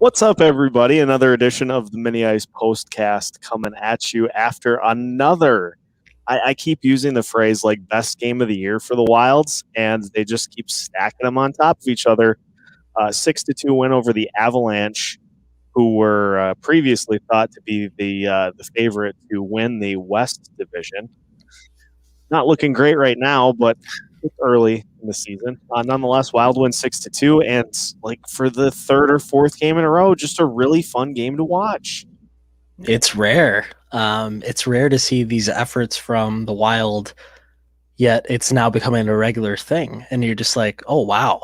What's up, everybody? Another edition of the MinnyIce Postcast coming at you after another. I keep using the phrase like best game of the year for the Wilds, and they just keep stacking them on top of each other. 6-2 win over the Avalanche, who were previously thought to be the favorite to win the West Division. Not looking great right now, but it's early in the season. Nonetheless, Wild win 6-2, and like for the third or fourth game in a row, just a really fun game to watch. It's rare. It's rare to see these efforts from the Wild, yet it's now becoming a regular thing. And you're just like, oh, wow.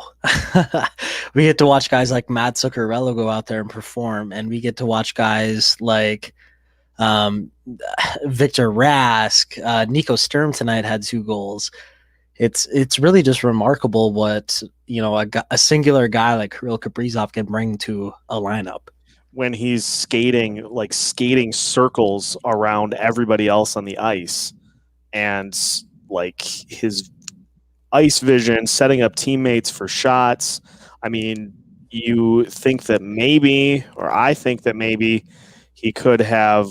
We get to watch guys like Matt Zuccarello go out there and perform, and we get to watch guys like Victor Rask, Nico Sturm tonight had 2 goals. It's really just remarkable what a singular guy like Kirill Kaprizov can bring to a lineup when he's skating circles around everybody else on the ice, and like his ice vision, setting up teammates for shots. I mean, you think that maybe, or I think that maybe, he could have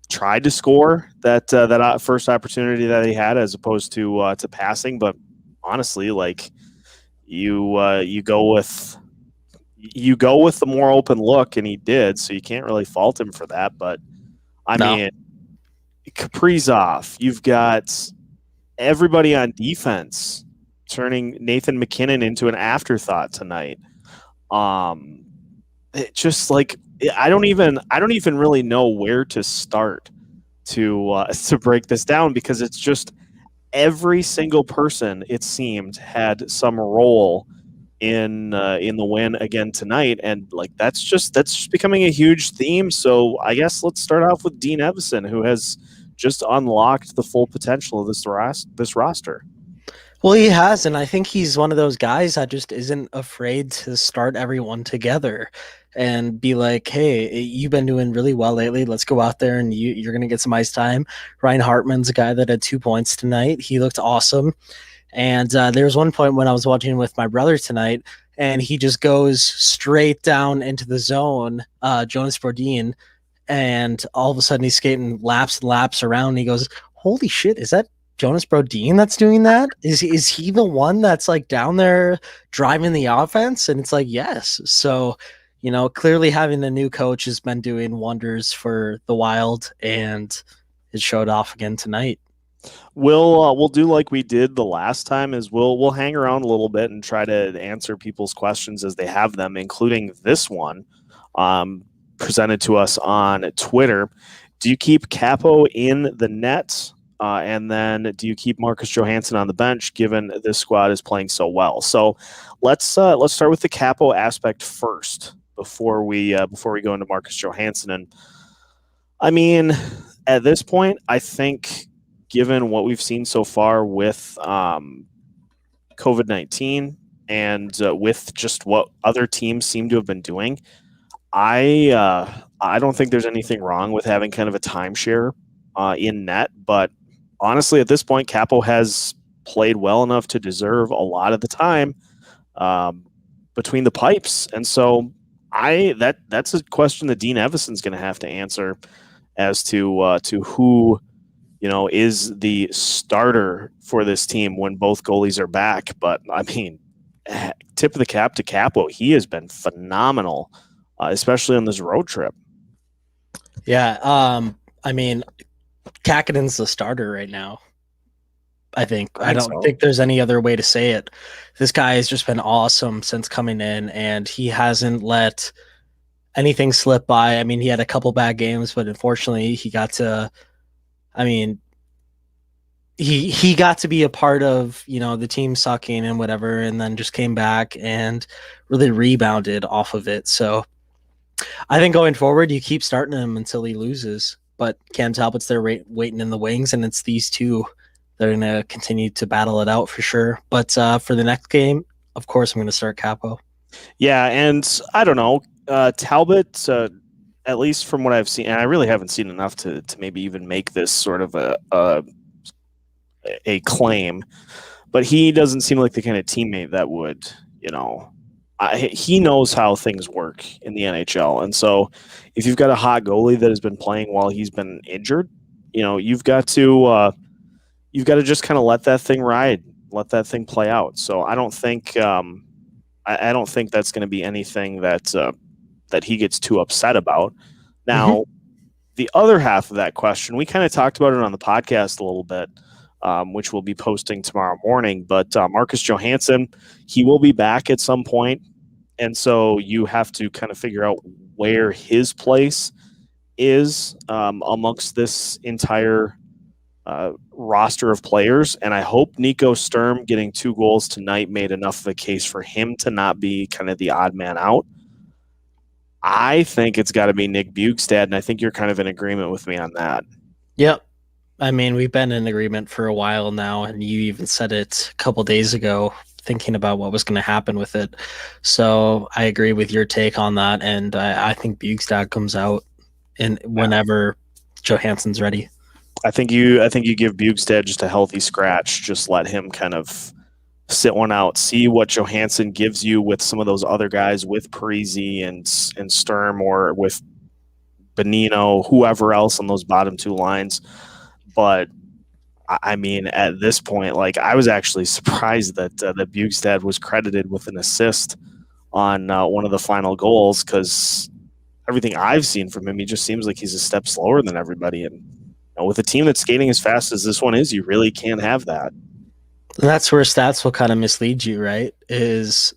tried to score that first opportunity that he had, as opposed to passing. But honestly, like you go with the more open look, and he did, so you can't really fault him for that. But I mean, Kaprizov, you've got everybody on defense turning Nathan McKinnon into an afterthought tonight. It just like I don't even really know where to start to break this down, because it's just every single person, it seemed, had some role in the win again tonight, and like that's just becoming a huge theme. So I guess let's start off with Dean Evason, who has just unlocked the full potential of this roster. Well, he has, and I think he's one of those guys that just isn't afraid to start everyone together and be like, hey, you've been doing really well lately. Let's go out there and you're going to get some ice time. Ryan Hartman's a guy that had 2 points tonight. He looked awesome. And there was one point when I was watching with my brother tonight, and he just goes straight down into the zone, Jonas Brodin, and all of a sudden he's skating laps and laps around. And he goes, holy shit, is that Jonas Brodin that's doing that? Is he the one that's like down there driving the offense? And it's like, yes. So, clearly having a new coach has been doing wonders for the Wild, and it showed off again tonight. We'll do like we did the last time, is we'll hang around a little bit and try to answer people's questions as they have them, including this one presented to us on Twitter. Do you keep Capo in the net? And then do you keep Marcus Johansson on the bench, given this squad is playing so well? So let's start with the Capo aspect first before we go into Marcus Johansson. And I mean, at this point, I think, given what we've seen so far with COVID-19 and with just what other teams seem to have been doing, I don't think there's anything wrong with having kind of a timeshare in net. But honestly, at this point, Capo has played well enough to deserve a lot of the time between the pipes. And so that's a question that Dean Evason's going to have to answer as to who is the starter for this team when both goalies are back. But I mean, tip of the cap to Capo. He has been phenomenal, especially on this road trip. Yeah. I mean, Kakinen's the starter right now. I don't think there's any other way to say it. This guy has just been awesome since coming in, and he hasn't let anything slip by. I mean, he had a couple bad games, but unfortunately he got to he got to be a part of, the team sucking and whatever, and then just came back and really rebounded off of it. So I think going forward, you keep starting him until he loses. But Cam Talbot's there waiting in the wings, and it's these two that are going to continue to battle it out for sure. But for the next game, of course, I'm going to start Capo. Yeah, and I don't know, Talbot, at least from what I've seen, and I really haven't seen enough to maybe even make this sort of a claim, but he doesn't seem like the kind of teammate that would, he knows how things work in the NHL, and so if you've got a hot goalie that has been playing while he's been injured, you've got to just kind of let that thing ride, let that thing play out. So I don't think I don't think that's going to be anything that he gets too upset about. Mm-hmm. Now, the other half of that question, we kind of talked about it on the podcast a little bit, which we'll be posting tomorrow morning. But Marcus Johansson, he will be back at some point, and so you have to kind of figure out where his place is amongst this entire roster of players. And I hope Nico Sturm getting 2 goals tonight made enough of a case for him to not be kind of the odd man out. I think it's got to be Nick Bjugstad, and I think you're kind of in agreement with me on that. Yep. I mean, we've been in agreement for a while now, and you even said it a couple days ago, thinking about what was going to happen with it. So I agree with your take on that, and I think Bugstad comes out in whenever Johansson's ready. I think you give Bugstad just a healthy scratch. Just let him kind of sit one out, see what Johansson gives you with some of those other guys, with Parise and Sturm, or with Bonino, whoever else on those bottom 2 lines. But I mean, at this point, like, I was actually surprised that that Bugstad was credited with an assist on one of the final goals, because everything I've seen from him, he just seems like he's a step slower than everybody. And with a team that's skating as fast as this one is, you really can't have that. And that's where stats will kind of mislead you, right? Is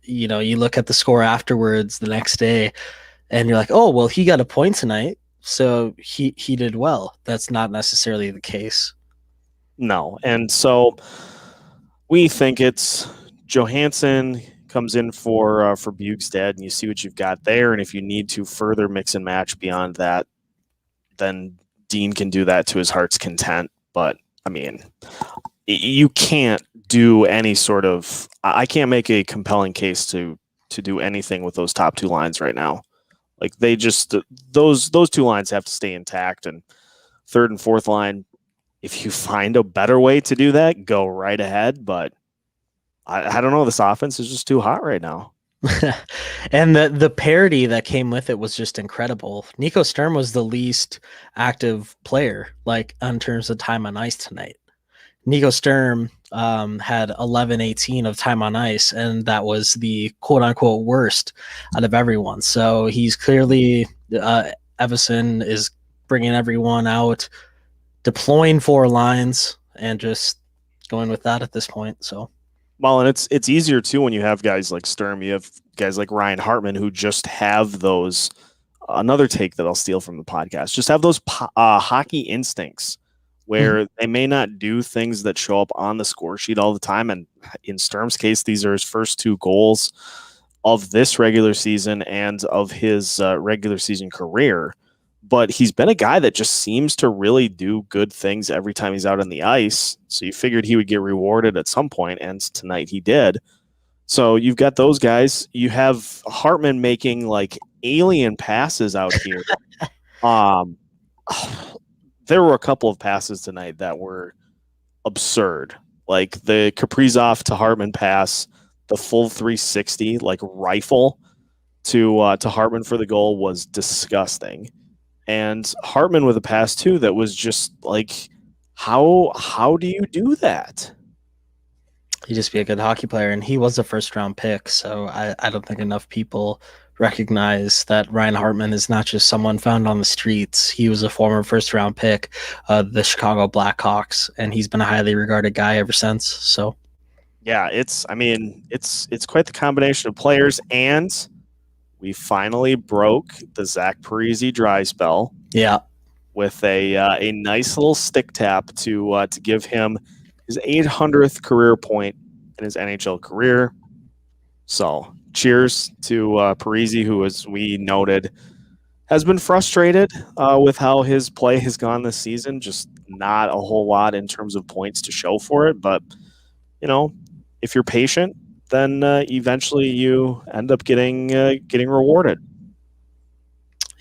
you look at the score afterwards the next day, and you're like, oh, well, he got a point tonight, so he did well. That's not necessarily the case. No, and so we think it's Johansson comes in for Bugstad, and you see what you've got there. And if you need to further mix and match beyond that, then Dean can do that to his heart's content. But I mean, you can't do any sort of. I can't make a compelling case to do anything with those top 2 lines right now. Like, they just those 2 lines have to stay intact, and third and fourth line, if you find a better way to do that, go right ahead. But I don't know. This offense is just too hot right now. And the parity that came with it was just incredible. Nico Sturm was the least active player, like, in terms of time on ice tonight. Nico Sturm had 11-18 of time on ice, and that was the quote-unquote worst out of everyone. So he's clearly Evason is bringing everyone out, deploying 4 lines, and just going with that at this point. So, well, and it's easier too when you have guys like Sturm. You have guys like Ryan Hartman who just have those. Another take that I'll steal from the podcast: just have those hockey instincts, where they may not do things that show up on the score sheet all the time. And in Sturm's case, these are his first 2 goals of this regular season and of his regular season career. But he's been a guy that just seems to really do good things every time he's out on the ice. So you figured he would get rewarded at some point, and tonight he did. So you've got those guys. You have Hartman making like alien passes out here. There were a couple of passes tonight that were absurd. Like the Kaprizov to Hartman pass, the full 360 like rifle to Hartman for the goal was disgusting. And Hartman with a pass too that was just like, how do you do that? he'd just be a good hockey player, and he was a first-round pick. So I don't think enough people recognize that Ryan Hartman is not just someone found on the streets. He was a former first-round pick of the Chicago Blackhawks, and he's been a highly regarded guy ever since. So, yeah, it's quite the combination of players, and we finally broke the Zach Parise dry spell. Yeah, with a nice little stick tap to give him his 800th career point in his NHL career. So cheers to Parise, who, as we noted, has been frustrated with how his play has gone this season. Just not a whole lot in terms of points to show for it. But, if you're patient, then eventually you end up getting rewarded.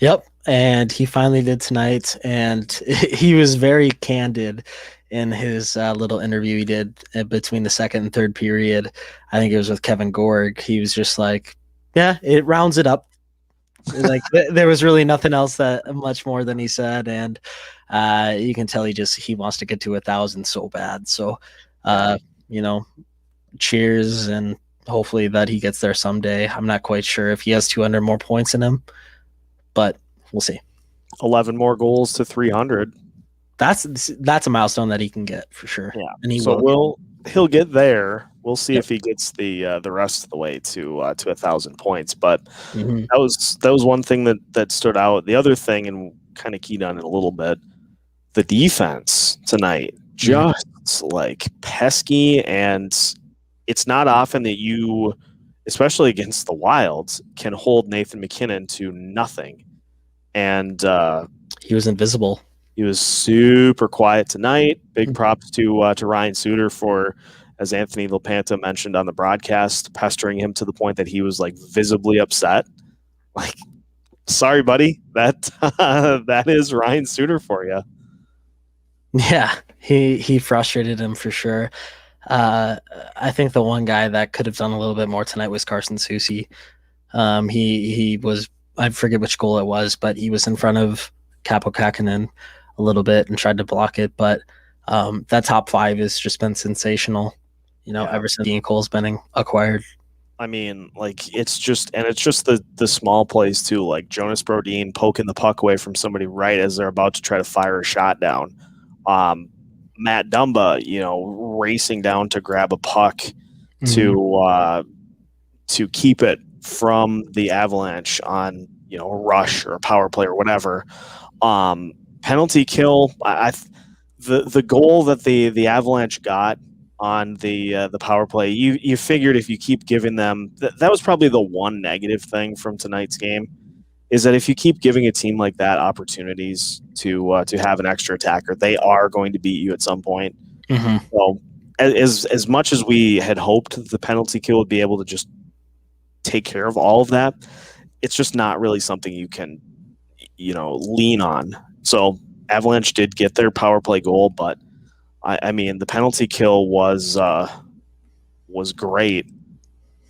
Yep. And he finally did tonight. And he was very candid in his little interview he did between the second and third period. I think it was with Kevin Gorg. He was just like, yeah, it rounds it up. Like there was really nothing else that much more than he said, and you can tell he wants to get to 1,000 so bad. So, Yeah. you know, cheers, and hopefully that he gets there someday. I'm not quite sure if he has 200 more points in him, but we'll see. 11 more goals to 300. That's a milestone that he can get for sure. Yeah. And he so will. he'll get there. We'll see Yep. if he gets the rest of the way to 1,000 points. But Mhm. that was one thing that stood out. The other thing, and kind of keyed on it a little bit, the defense tonight, just like pesky, and it's not often that you, especially against the Wilds, can hold Nathan MacKinnon to nothing. And He was invisible. he was super quiet tonight. Big props to Ryan Suter for, as Anthony Lopanta mentioned on the broadcast, pestering him to the point that he was like visibly upset. Like, sorry, buddy, that is Ryan Suter for you. Yeah, he frustrated him for sure. I think the one guy that could have done a little bit more tonight was Carson Soucy. He was, I forget which goal it was, but he was in front of Capo Kakinen a little bit and tried to block it. But that top five has just been sensational, ever since Ian Cole's been acquired. I mean, like, it's just the small plays too, like Jonas Brodin poking the puck away from somebody right as they're about to try to fire a shot down. Matt Dumba, racing down to grab a puck to keep it from the Avalanche on, a rush or a power play or whatever. Penalty kill. The goal that the Avalanche got on the power play, you figured if you keep giving them, that was probably the one negative thing from tonight's game, is that if you keep giving a team like that opportunities to have an extra attacker, they are going to beat you at some point. So as much as we had hoped that the penalty kill would be able to just take care of all of that, it's just not really something you can, lean on. So Avalanche did get their power play goal, but I mean, the penalty kill was great,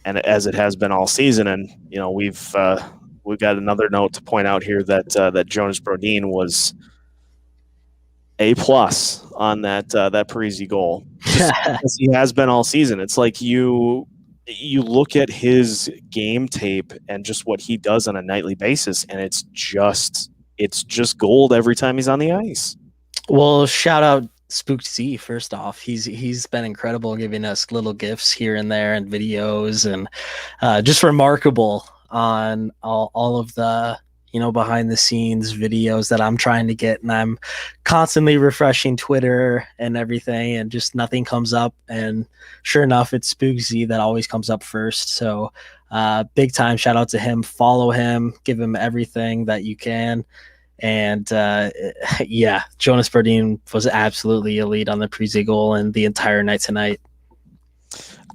and as it has been all season. And we've got another note to point out here that Jonas Brodin was A+ on that Parise goal, just as he has been all season. It's like you look at his game tape and just what he does on a nightly basis, and it's just gold every time he's on the ice. Well, shout out Spooked Z first off. He's been incredible, giving us little gifts here and there and videos, and just remarkable on all of the behind the scenes videos that I'm trying to get, and I'm constantly refreshing Twitter and everything, and just nothing comes up. And sure enough, it's Spook Z that always comes up first. So big time shout out to him. Follow him, give him everything that you can. And yeah, Jonas Brodin was absolutely elite on the Parise goal and the entire night tonight.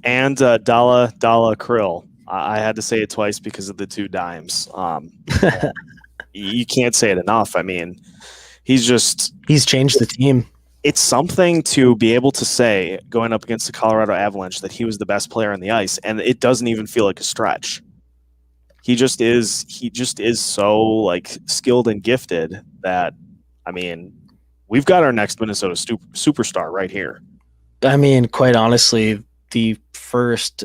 And Dala Krill. I had to say it twice because of the two dimes. You can't say it enough. I mean, he's changed the team. It's something to be able to say going up against the Colorado Avalanche that he was the best player on the ice, and it doesn't even feel like a stretch. He just is so like skilled and gifted that, I mean, we've got our next Minnesota superstar right here. I mean, quite honestly, the first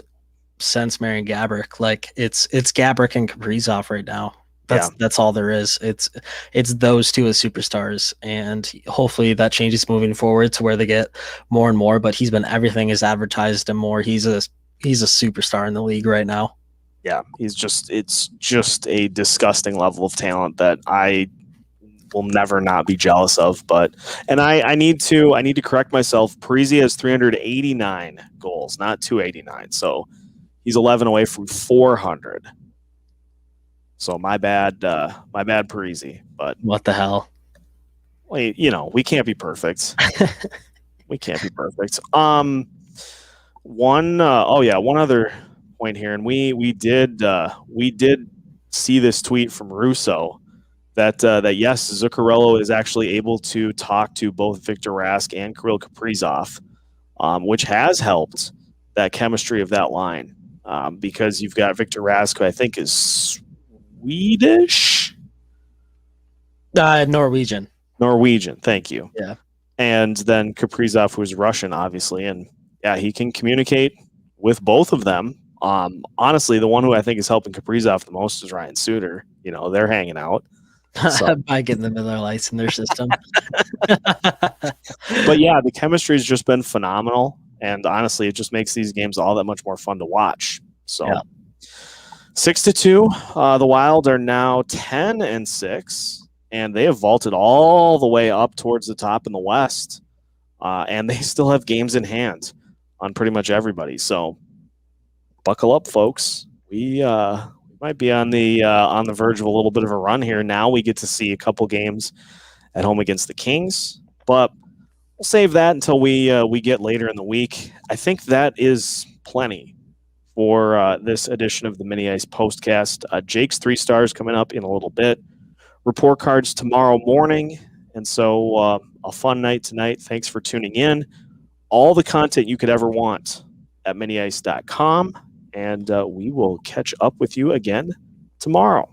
since Marian Gaborik, like it's Gaborik and Kaprizov right now. That's all there is. It's those two as superstars, and hopefully that changes moving forward to where they get more and more. But he's been everything is advertised and more. He's a superstar in the league right now. Yeah, it's just a disgusting level of talent that I will never not be jealous of. And I need to correct myself. Parise has 389 goals, not 289. So he's 11 away from 400. So my bad, Parise. But what the hell? Wait, we can't be perfect. We can't be perfect. One other point here, and we did see this tweet from Russo that yes, Zuccarello is actually able to talk to both Victor Rask and Kirill Kaprizov, which has helped that chemistry of that line, because you've got Victor Rask, who I think is Swedish, Norwegian. Norwegian. Thank you. Yeah. And then Kaprizov, who's Russian, obviously, and yeah, he can communicate with both of them. Honestly, the one who I think is helping Kaprizov the most is Ryan Suter. You know, they're hanging out. So. By getting the Miller Lights in their system. But yeah, the chemistry has just been phenomenal, and honestly, it just makes these games all that much more fun to watch. So, yeah. 6-2, the Wild are now 10-6, and they have vaulted all the way up towards the top in the West, and they still have games in hand on pretty much everybody. So, buckle up, folks. We might be on the verge of a little bit of a run here. Now we get to see a couple games at home against the Kings, but we'll save that until we get later in the week. I think that is plenty for this edition of the MinnyIce Postcast. Jake's 3 stars coming up in a little bit. Report cards tomorrow morning, and so a fun night tonight. Thanks for tuning in. All the content you could ever want at MinnyIce.com. And we will catch up with you again tomorrow.